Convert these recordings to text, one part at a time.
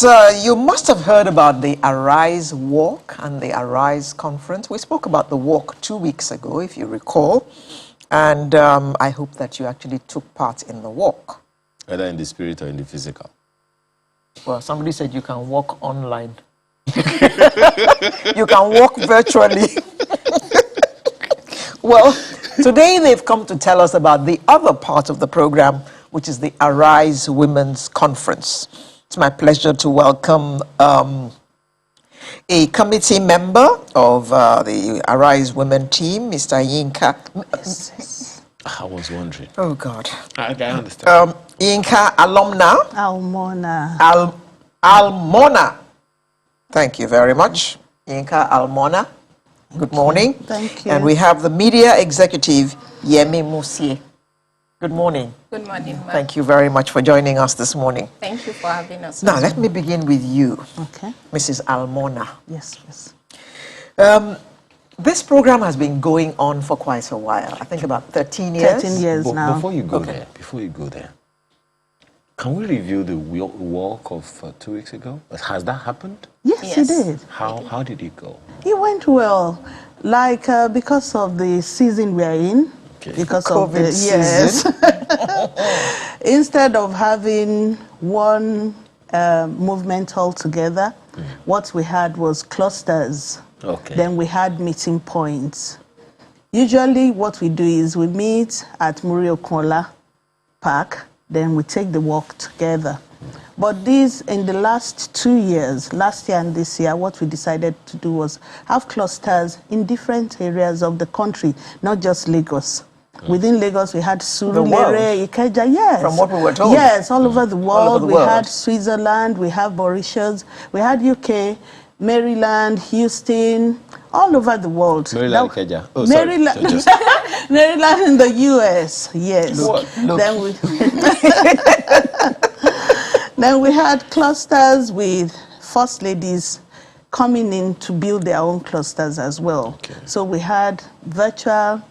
Yes, you must have heard about the Arise Walk and the Arise Conference. We spoke about the walk 2 weeks ago, if you recall, and I hope that you actually took part in the walk. Either in the spirit or in the physical. Well, somebody said you can walk online. You can walk virtually. Well, today they've come to tell us about the other part of the program, which is the Arise Women's Conference. It's my pleasure to welcome a committee member of the Arise Women team, Mr. Yinka. Yes. I was wondering. Oh, God. I understand. Yinka Alumna. Almona. Thank you very much. Yinka Almona. Good morning. Thank you. And we have the media executive, Yemi Musie. Good morning. Good morning, ma'am. Thank you very much for joining us this morning. Thank you for having us. Now, let me begin with you, Okay. Mrs. Almona. Yes, yes. This program has been going on for quite a while. I think about 13 years. 13 years But now. before you go there, can we review the walk of 2 weeks ago? Has that happened? Yes, Yes. he did. How did it go? It went well. Like, because of the season we're in, Okay. because COVID of the season. Instead of having one movement all together, what we had was clusters. Okay. Then we had meeting points. Usually what we do is we meet at Muriokola Park, then we take the walk together. But this, in the last 2 years, last year and this year, what we decided to do was have clusters in different areas of the country, not just Lagos. Within Lagos, we had Surulere, Ikeja, yes. From what we were told. Yes, all over the world. over the We world. had Switzerland, we have Mauritius, we had UK, Maryland, Houston, all over the world. Maryland, That- Ikeja. Oh, sorry. Maryland, Maryland in the US, yes. Look. Then we then we had clusters with first ladies coming in to build their own clusters as well. Okay. So we had virtual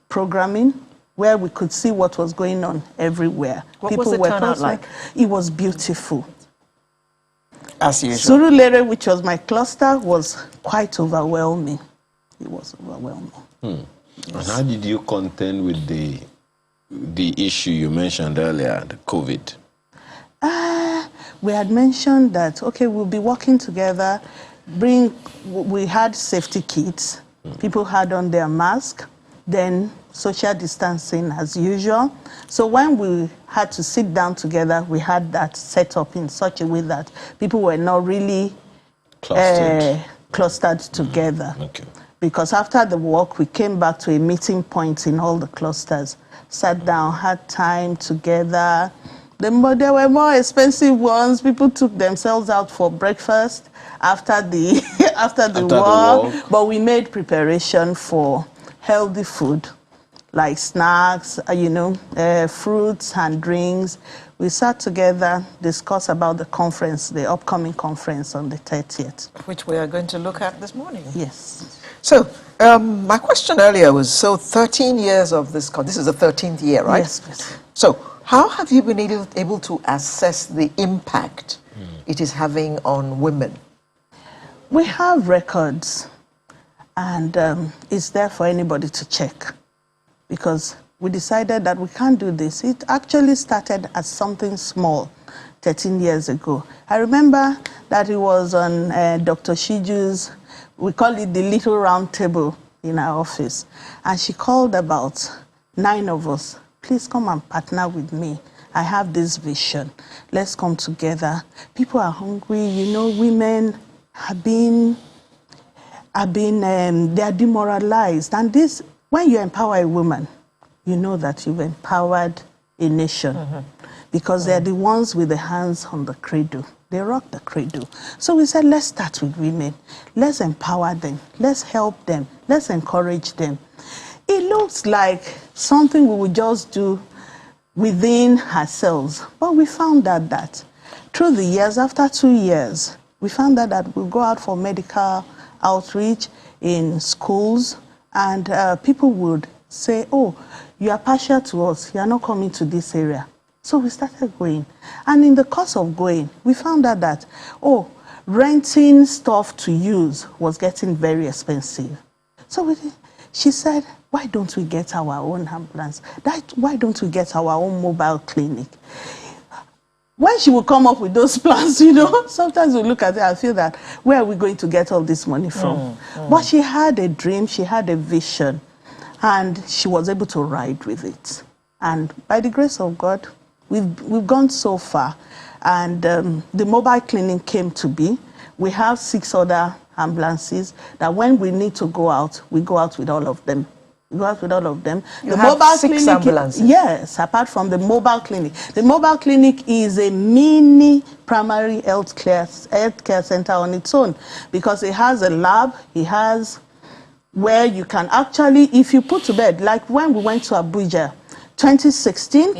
programming where we could see what was going on everywhere. What was the turnout posting- like? It was beautiful. As usual. Surulere, which was my cluster, was quite overwhelming. It was overwhelming. And how did you contend with the issue you mentioned earlier, the COVID? We had mentioned that, okay, we'll be working together, we had safety kits, people had on their mask, then social distancing as usual. So when we had to sit down together, we had that set up in such a way that people were not really clustered together. Okay. Because after the walk, we came back to a meeting point in all the clusters, sat down, had time together. There were more expensive ones. People took themselves out for breakfast after the after the walk. But we made preparation for healthy food, like snacks, fruits and drinks. We sat together, discussed about the conference, the upcoming conference on the 30th. Which we are going to look at this morning. Yes. So, my question earlier was, 13 years of this, this is the 13th year, right? Yes, please. So, how have you been able to assess the impact it is having on women? We have records, and it's there for anybody to check, because we decided that we can't do this. It actually started as something small 13 years ago. I remember that it was on Dr. Shiju's, we call it the little round table in our office, and she called about 9 of us. Please come and partner with me. I have this vision. Let's come together. People are hungry. Women have been they are demoralized. And this, when you empower a woman, you know that you've empowered a nation. Because they're the ones with the hands on the cradle. They rock the cradle. So we said, let's start with women. Let's empower them. Let's help them. Let's encourage them. It looks like something we would just do within ourselves. But we found out that through the years, after 2 years, we found out that we go out for medical outreach in schools, and people would say, oh, you are partial to us. You are not coming to this area. So we started going. And in the course of going, we found out that, renting stuff to use was getting very expensive. So she said, why don't we get our own ambulance? Why don't we get our own mobile clinic? When she would come up with those plans, sometimes we look at it and feel that, where are we going to get all this money from? But she had a dream, she had a vision, and she was able to ride with it. And by the grace of God, we've gone so far. And the mobile clinic came to be. We have 6 other ambulances that when we need to go out, we go out with all of them. We go out with all of them. You have mobile 6 clinic, ambulances? Yes, apart from the mobile clinic. The mobile clinic is a mini primary health care center on its own, because it has a lab, it has where you can actually, if you put to bed, like when we went to Abuja, 2016,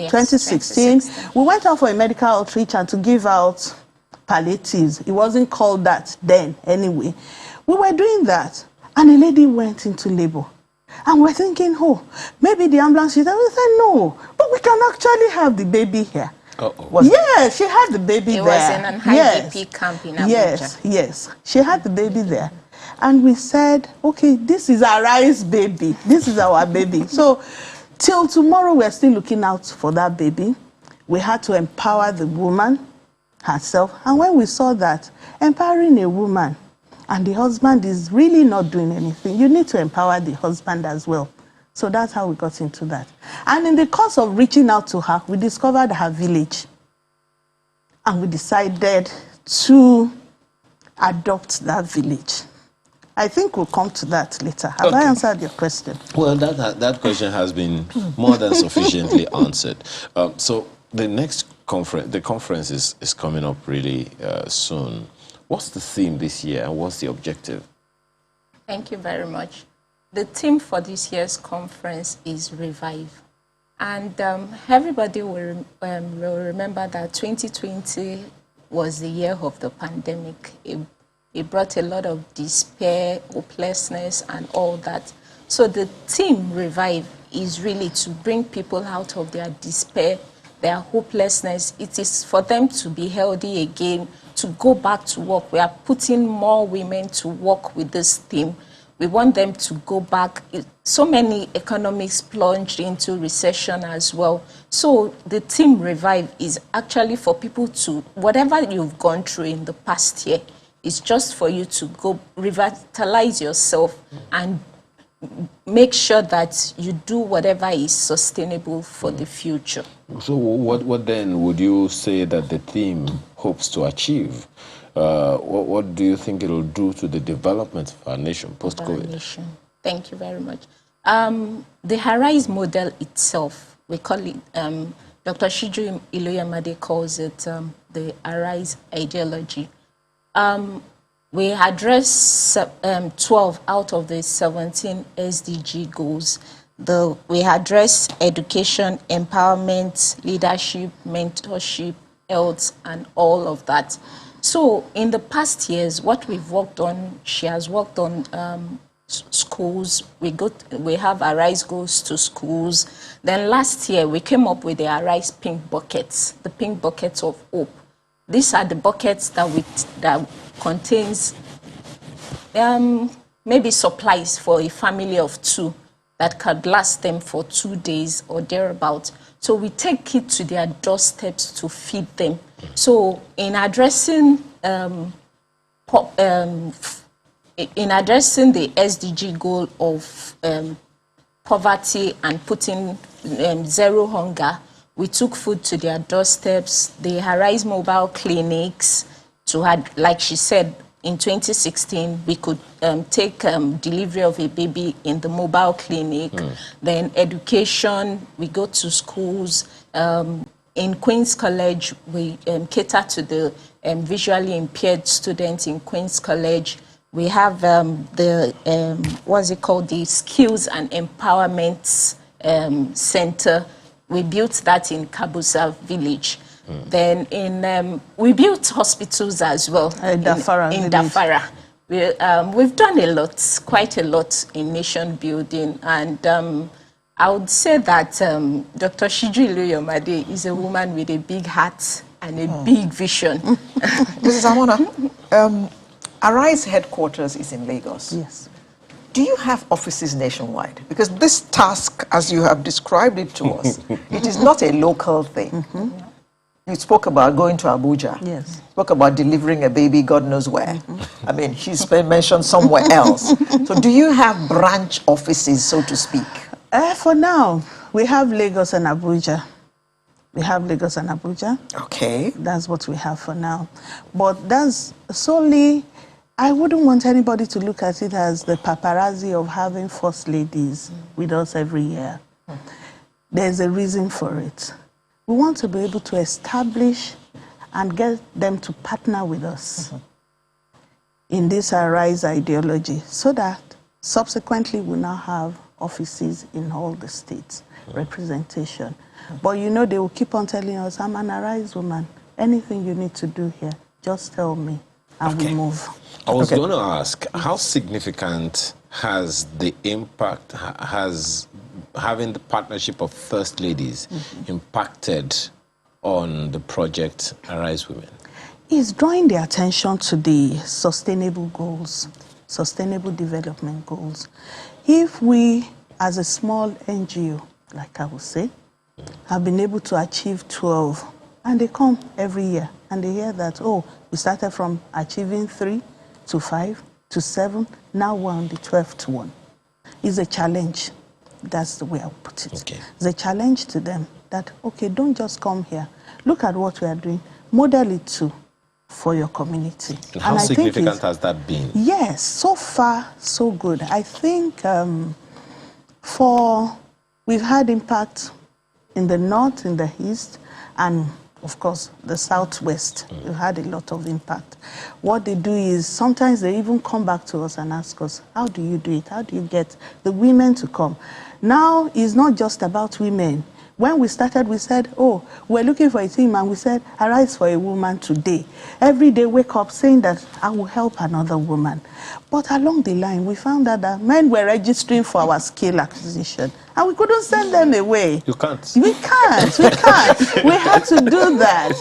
we went out for a medical outreach and to give out palliatives. It wasn't called that then anyway. We were doing that, and a lady went into labor. And we're thinking, maybe the ambulance is there. We said, no, but we can actually have the baby here. Yes, she had the baby there. It was in an IDP camp in Abuja. Yes, she had the baby there. And we said, okay, this is our rice baby. This is our baby. So till tomorrow, we're still looking out for that baby. We had to empower the woman herself. And when we saw that, empowering a woman and the husband is really not doing anything, you need to empower the husband as well. So that's how we got into that. And in the course of reaching out to her, we discovered her village. And we decided to adopt that village. I think we'll come to that later. Have I answered your question? Well, that question has been more than sufficiently answered. So the next conference, the conference is coming up really soon. What's the theme this year and what's the objective? Thank you very much. The theme for this year's conference is Revive. And everybody will remember that 2020 was the year of the pandemic. It brought a lot of despair, hopelessness, and all that. So the theme Revive is really to bring people out of their despair, their hopelessness. It is for them to be healthy again, to go back to work. We are putting more women to work with this theme. We want them to go back. So many economies plunged into recession as well. So the theme Revive is actually for people to, whatever you've gone through in the past year, it's just for you to go revitalize yourself and make sure that you do whatever is sustainable for the future. So what then would you say that the theme hopes to achieve? What do you think it will do to the development of our nation post-COVID? Thank you very much. The Arise model itself, we call it, Dr. Shiju Iloyamade calls it the Arise ideology. We address 12 out of the 17 SDG goals. We address education, empowerment, leadership, mentorship, health, and all of that. So in the past years, what we've worked on, she has worked on schools. We have Arise goes to schools. Then last year, we came up with the Arise pink buckets, the pink buckets of hope. These are the buckets that contains maybe supplies for a family of 2 that could last them for 2 days or thereabout. So we take it to their doorsteps to feed them. So in addressing the SDG goal of poverty and putting zero hunger, we took food to their doorsteps. The Arise mobile clinics to have, like she said, in 2016, we could take delivery of a baby in the mobile clinic. Then education, we go to schools. In Queen's College, we cater to the visually impaired students in Queen's College. We have the Skills and Empowerment Center. We built that in Kabusa village. Then we built hospitals as well in Dafara. We've done a lot, quite a lot in nation building, and I would say that Dr. Shiju Iloyomade is a woman with a big heart and a big vision. Mrs. Amona, Arise headquarters is in Lagos. Yes. Do you have offices nationwide? Because this task, as you have described it to us, it is not a local thing. You spoke about going to Abuja. Yes. Spoke about delivering a baby God knows where. I mean, she's been mentioned somewhere else. So do you have branch offices, so to speak? For now, we have Lagos and Abuja. We have Lagos and Abuja. Okay. That's what we have for now. But that's solely, I wouldn't want anybody to look at it as the paparazzi of having first ladies with us every year. There's a reason for it. We want to be able to establish and get them to partner with us in this Arise ideology so that subsequently we now have offices in all the states, representation. But you know, they will keep on telling us, I'm an Arise woman. Anything you need to do here, just tell me and we move. I was going to ask, how significant has the impact, has having the partnership of First Ladies impacted on the project Arise Women? It's drawing the attention to the sustainable goals, sustainable development goals. If we, as a small NGO, like I would say, have been able to achieve 12, and they come every year, and they hear that, oh, we started from achieving 3 to 5 to 7, now we're on the 12th one. It's a challenge. That's the way I would put it. Okay. It's a challenge to them that, okay, don't just come here. Look at what we are doing. Model it too for your community. And how significant has that been? Yes, so far, so good. I think we've had impact in the north, in the east, and of course, the southwest. We've had a lot of impact. What they do is sometimes they even come back to us and ask us, how do you do it? How do you get the women to come? Now, it's not just about women. When we started, we said, oh, we're looking for a team, and we said, Arise for a woman today. Every day, wake up saying that I will help another woman. But along the line, we found out that men were registering for our skill acquisition, and we couldn't send them away. You can't. We can't. We had to do that.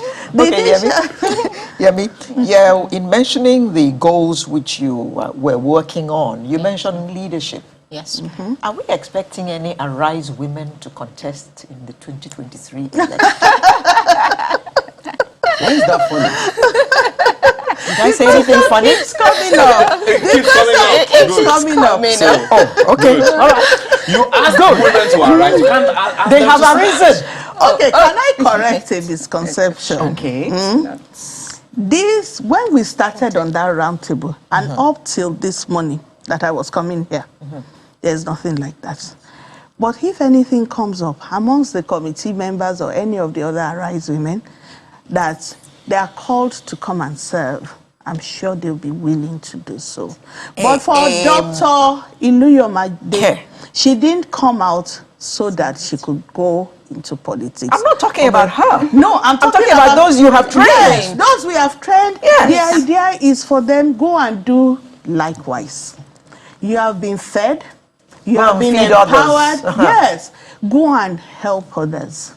Yemi, yeah, in mentioning the goals which you were working on, you mentioned leadership. Yes. Are we expecting any Arise women to contest in the 2023 election? Why is that funny? Did I say anything funny? It's coming up. It's coming up. Oh, okay. All right. You ask women to arise. You can't ask They them have to arisen. Okay, can I correct a misconception? Okay. This, when we started on that round table, and up till this morning that I was coming here, there's nothing like that. But if anything comes up amongst the committee members or any of the other Arise women that they are called to come and serve, I'm sure they'll be willing to do so. But for Dr. Iluyomade, she didn't come out so that she could go into politics. I'm not talking about her. No, I'm talking about those you have trained. Yes, those we have trained. Yes. The idea is for them, go and do likewise. You have been fed. You have been empowered. Yes. Go and help others.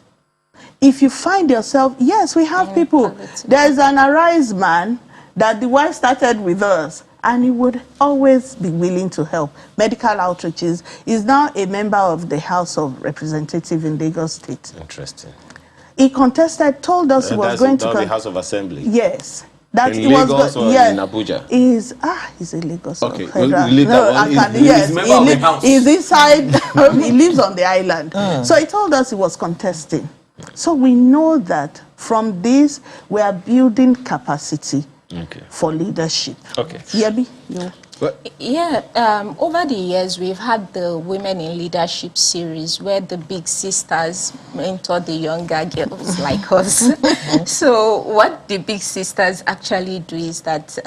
If you find yourself, yes, we have people. There's an Arise man that the wife started with us, and he would always be willing to help. Medical outreaches. Is now a member of the House of Representatives in Lagos State. Interesting. He contested, told us he was going to the House of Assembly. Yes. That in he was Lagos or in Abuja? He's in Lagos. Okay, we'll leave that one. He's a member of the House. He's inside, he lives on the island. So he told us he was contesting. So we know that from this, we are building capacity for leadership. Okay. Yebi, you. Yeah, over the years, we've had the Women in Leadership series where the big sisters mentor the younger girls like us. So what the big sisters actually do is that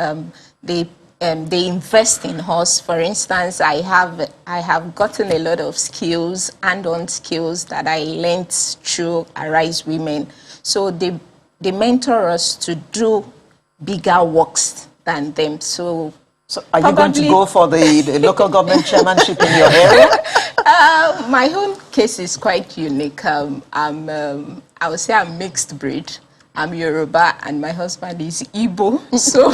they invest in us. For instance, I have gotten a lot of skills and on skills that I learned through Arise Women. So they mentor us to do bigger works than them. So are you going to go for the local government chairmanship in your area? My own case is quite unique. I would say I'm mixed breed. I'm Yoruba and my husband is Igbo. So,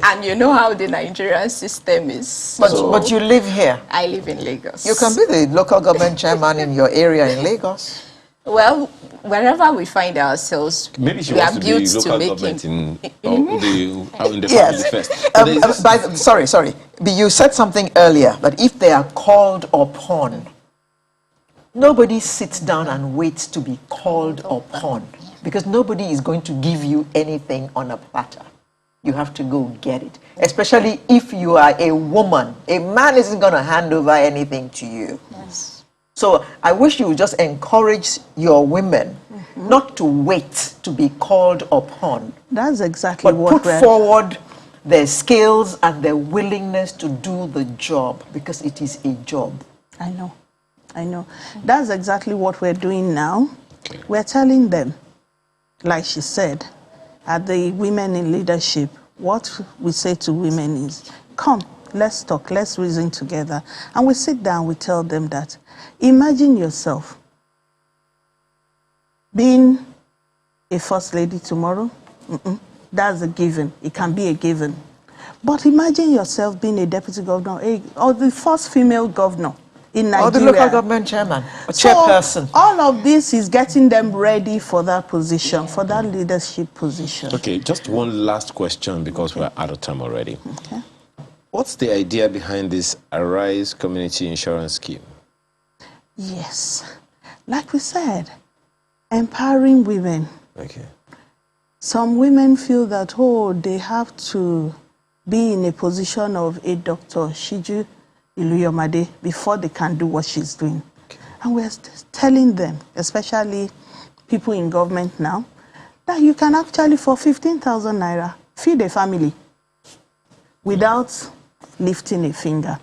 and you know how the Nigerian system is. But you live here. I live in Lagos. You can be the local government chairman in your area in Lagos. Well, wherever we find ourselves, Maybe she we wants are to be built to local make government it. in the Yes. family first. But there is this- Sorry. But you said something earlier, that if they are called upon, nobody sits down and waits to be called upon, because nobody is going to give you anything on a platter. You have to go get it, especially if you are a woman. A man isn't going to hand over anything to you. Yes. So I wish you would just encourage your women not to wait to be called upon, That's exactly but what put we're... forward their skills and their willingness to do the job, because it is a job. I know. That's exactly what we're doing now. We're telling them, like she said, at the Women in Leadership, what we say to women is, come, let's talk, let's reason together. And we sit down, we tell them that, imagine yourself being a first lady tomorrow. That's a given. It can be a given. But imagine yourself being a deputy governor or the first female governor in Nigeria. Or the local government chairman, or chairperson. All of this is getting them ready for that position, for that leadership position. Okay, just one last question because we're out of time already. Okay. What's the idea behind this Arise Community Insurance Scheme? Yes. Like we said, empowering women. Okay. Some women feel that, they have to be in a position of a Dr. Shiju Iluyomade before they can do what she's doing. Okay. And we're telling them, especially people in government now, that you can actually, for 15,000 naira, feed a family without lifting a finger.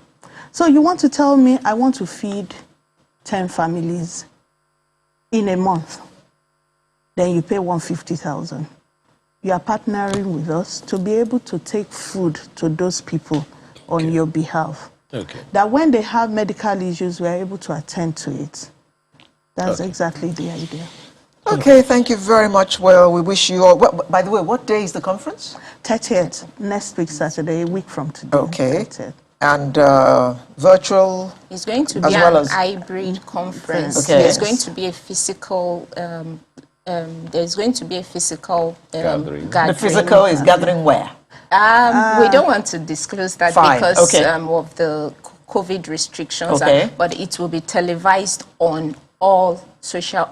So you want to tell me I want to feed 10 families in a month, then you pay 150,000. You are partnering with us to be able to take food to those people on your behalf. Okay. That when they have medical issues, we are able to attend to it. That's exactly the idea. Okay, thank you very much. Well, we wish you all... Well, by the way, what day is the conference? 30th, next week, Saturday, a week from today. Okay. 30th. And virtual... It's going to As be well an as- hybrid conference. Okay. There's going to be a physical... there's going to be a physical Gathering. The physical is gathering where? We don't want to disclose that Fine, because okay. of the COVID restrictions. Okay. But it will be televised on all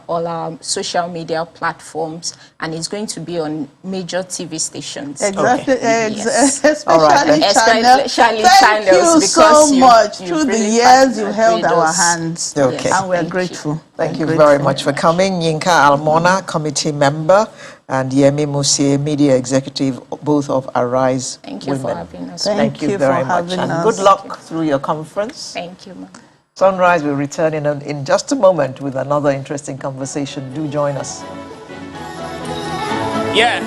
our social media platforms, and it's going to be on major TV stations. Exactly. Yes. Especially All right, then. Especially Thank channels, you because so you- much. you've Through the really years, you partnered held with our us. hands. Okay. Yes, And we're thank you. grateful. Thank you We're very grateful. much for coming. Yinka Almona, committee member, and Yemi Musie, media executive, both of Arise Thank you Women. for having us. Thank Thank you you very for much, having and us. good luck through your conference. Thank you, ma'am. Sunrise will return in just a moment with another interesting conversation. Do join us. Yeah.